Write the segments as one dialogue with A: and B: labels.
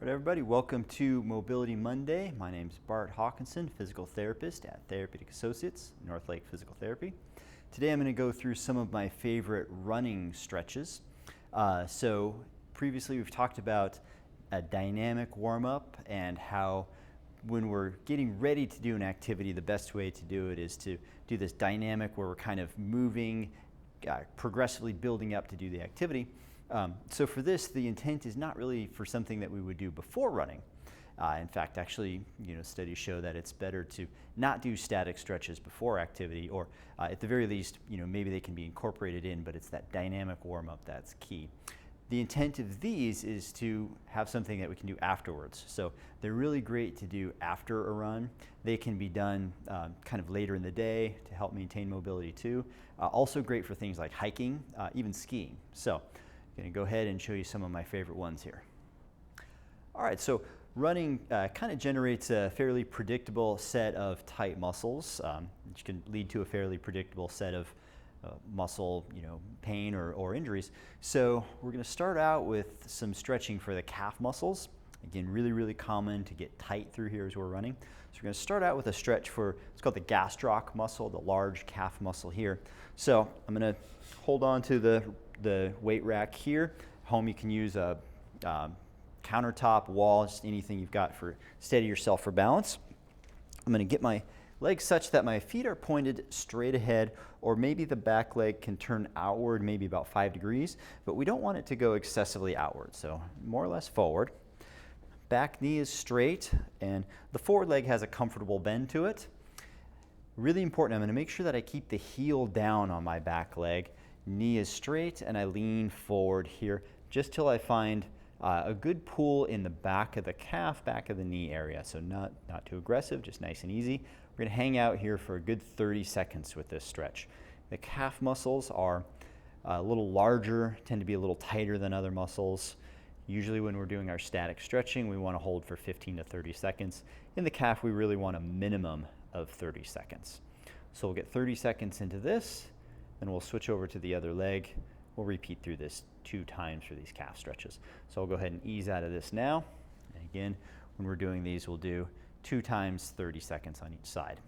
A: All right, everybody, welcome to Mobility Monday. My name is Bart Hawkinson, physical therapist at Therapeutic Associates, Northlake Physical Therapy. Today I'm going to go through some of my favorite running stretches. So previously we've talked about a dynamic warm-up and how when we're getting ready to do an activity, the best way to do it is to do this dynamic where we're kind of moving, progressively building up to do the activity. So for this, the intent is not really for something that we would do before running. In fact, actually, studies show that it's better to not do static stretches before activity, or at the very least, maybe they can be incorporated in, but it's that dynamic warm-up that's key. The intent of these is to have something that we can do afterwards. So they're really great to do after a run. They can be done kind of later in the day to help maintain mobility too. Also great for things like hiking, even skiing. So I'm going to go ahead and show you some of my favorite ones here. All right, so running kind of generates a fairly predictable set of tight muscles, which can lead to a fairly predictable set of muscle, pain or injuries. So we're going to start out with some stretching for the calf muscles. Again, really common to get tight through here as we're running. So we're going to start out with a stretch for, it's called the gastroc muscle, the large calf muscle here. So I'm going to hold on to the weight rack here. Home, you can use a countertop, wall, just anything you've got for steady yourself for balance. I'm going to get my legs such that my feet are pointed straight ahead, or maybe the back leg can turn outward, maybe about 5 degrees, but we don't want it to go excessively outward, so more or less forward. Back knee is straight, and the forward leg has a comfortable bend to it. Really important, I'm going to make sure that I keep the heel down on my back leg. Knee is straight, and I lean forward here just till I find a good pull in the back of the calf, back of the knee area. So not too aggressive, just nice and easy. We're going to hang out here for a good 30 seconds with this stretch. The calf muscles are a little larger, tend to be a little tighter than other muscles. Usually when we're doing our static stretching, we want to hold for 15 to 30 seconds. In the calf, we really want a minimum of 30 seconds. So we'll get 30 seconds into this, then we'll switch over to the other leg. We'll repeat through this 2 times for these calf stretches. So I'll go ahead and ease out of this now. And again, when we're doing these, we'll do 2 times 30 seconds on each side.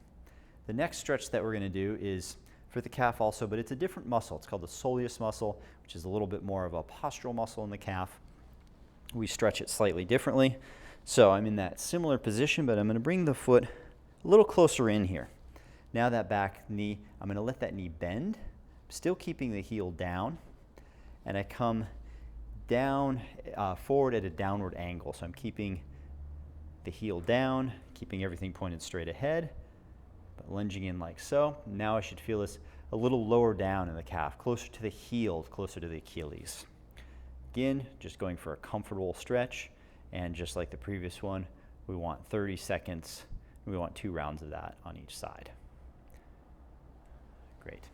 A: The next stretch that we're going to do is for the calf also, but it's a different muscle. It's called the soleus muscle, which is a little bit more of a postural muscle in the calf. We stretch it slightly differently. So I'm in that similar position, but I'm going to bring the foot a little closer in here. Now that back knee, I'm going to let that knee bend, still keeping the heel down, and I come down, forward at a downward angle. So I'm keeping the heel down, keeping everything pointed straight ahead, but lunging in like so. Now I should feel this a little lower down in the calf, closer to the heel, closer to the Achilles. Again, just going for a comfortable stretch, and just like the previous one, we want 30 seconds. We want 2 rounds of that on each side. Great.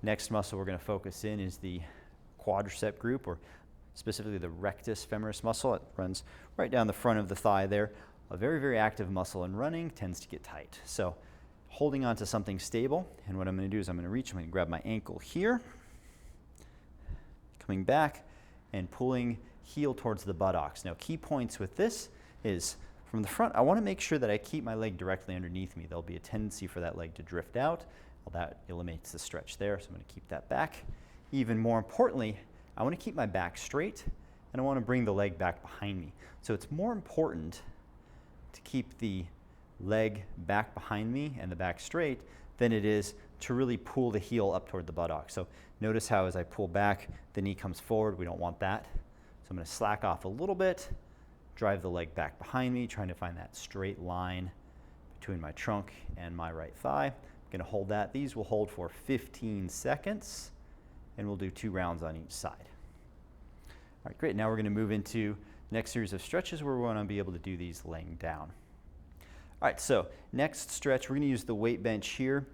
A: Next muscle we're going to focus in is the quadricep group, or specifically the rectus femoris muscle. It runs right down the front of the thigh there. A very active muscle in running tends to get tight. So holding on to something stable, and what I'm going to do is I'm going to reach, I'm going to grab my ankle here, coming back and pulling heel towards the buttocks. Now key points with this is from the front, I want to make sure that I keep my leg directly underneath me. There'll be a tendency for that leg to drift out. Well, that eliminates the stretch there, so I'm going to keep that back. Even more importantly, I want to keep my back straight, and I want to bring the leg back behind me. So it's more important to keep the leg back behind me and the back straight than it is to really pull the heel up toward the buttock. So notice how as I pull back, the knee comes forward. We don't want that. So I'm going to slack off a little bit, drive the leg back behind me, trying to find that straight line between my trunk and my right thigh. I'm going to hold that. These will hold for 15 seconds, and we'll do 2 rounds on each side. All right, great. Now we're going to move into the next series of stretches where we want to be able to do these laying down. All right, so next stretch, we're going to use the weight bench here.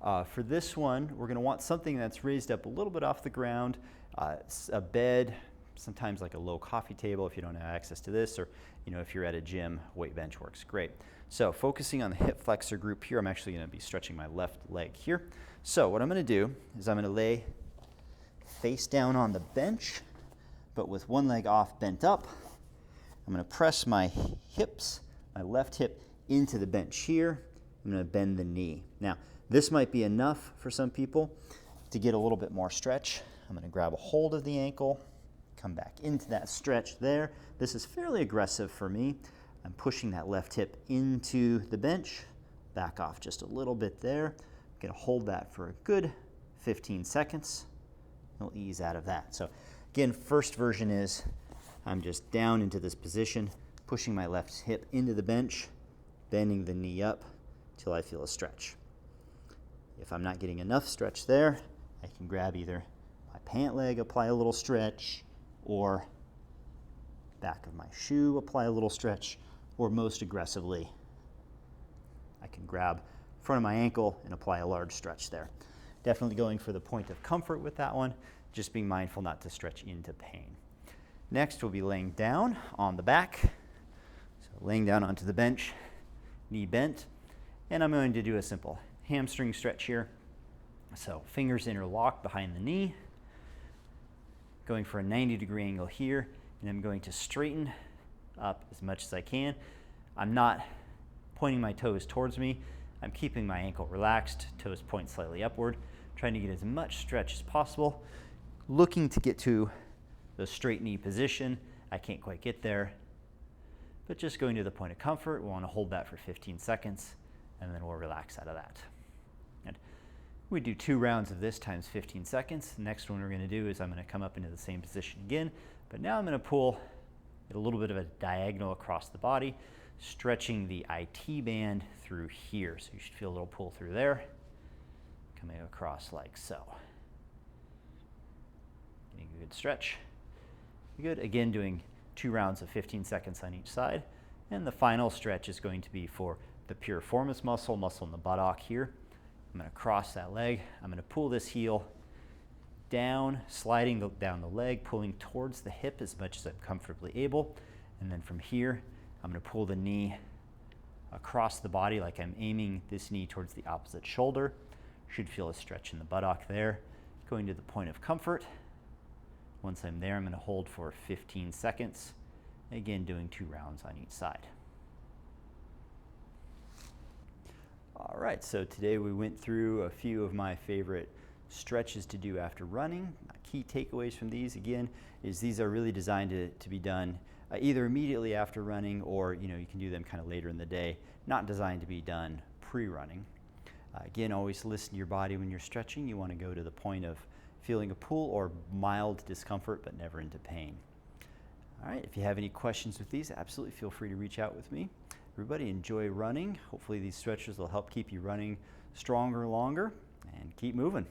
A: For this one, we're going to want something that's raised up a little bit off the ground, a bed, sometimes like a low coffee table if you don't have access to this, or if you're at a gym, weight bench works great. So focusing on the hip flexor group here, I'm actually going to be stretching my left leg here. So what I'm going to do is I'm going to lay face down on the bench, but with one leg off bent up. I'm going to press my hips, my left hip into the bench here. I'm going to bend the knee. Now, this might be enough for some people to get a little bit more stretch. I'm going to grab a hold of the ankle, come back into that stretch there. This is fairly aggressive for me. I'm pushing that left hip into the bench, back off just a little bit there. I'm going to hold that for a good 15 seconds. We'll ease out of that. So again, first version is I'm just down into this position, pushing my left hip into the bench, bending the knee up till I feel a stretch. If I'm not getting enough stretch there, I can grab either my pant leg, apply a little stretch, or back of my shoe, apply a little stretch, or most aggressively, I can grab front of my ankle and apply a large stretch there. Definitely going for the point of comfort with that one, just being mindful not to stretch into pain. Next, we'll be laying down on the back. So laying down onto the bench, knee bent, and I'm going to do a simple hamstring stretch here. So fingers interlocked behind the knee, going for a 90-degree angle here, and I'm going to straighten up as much as I can. I'm not pointing my toes towards me. I'm keeping my ankle relaxed, toes point slightly upward, trying to get as much stretch as possible, looking to get to the straight knee position. I can't quite get there, but just going to the point of comfort. We want to hold that for 15 seconds, and then we'll relax out of that. And we do 2 rounds of this times 15 seconds. The next one we're going to do is I'm going to come up into the same position again, but now I'm going to pull a little bit of a diagonal across the body, stretching the IT band through here. So you should feel a little pull through there, coming across like so. Getting a good stretch. Good. Again, doing 2 rounds of 15 seconds on each side. And the final stretch is going to be for the piriformis muscle in the buttock here. I'm going to cross that leg. I'm going to pull this heel down, sliding down the leg, pulling towards the hip as much as I'm comfortably able. And then from here, I'm going to pull the knee across the body like I'm aiming this knee towards the opposite shoulder. Should feel a stretch in the buttock there. Going to the point of comfort. Once I'm there, I'm going to hold for 15 seconds. Again, doing 2 rounds on each side. All right, so today we went through a few of my favorite stretches to do after running. Key takeaways from these, again, is these are really designed to be done either immediately after running, or you can do them kind of later in the day, not designed to be done pre-running. Again, always listen to your body when you're stretching. You want to go to the point of feeling a pull or mild discomfort, but never into pain. All right, if you have any questions with these, absolutely feel free to reach out with me. Everybody, enjoy running. Hopefully these stretches will help keep you running stronger, longer, and keep moving.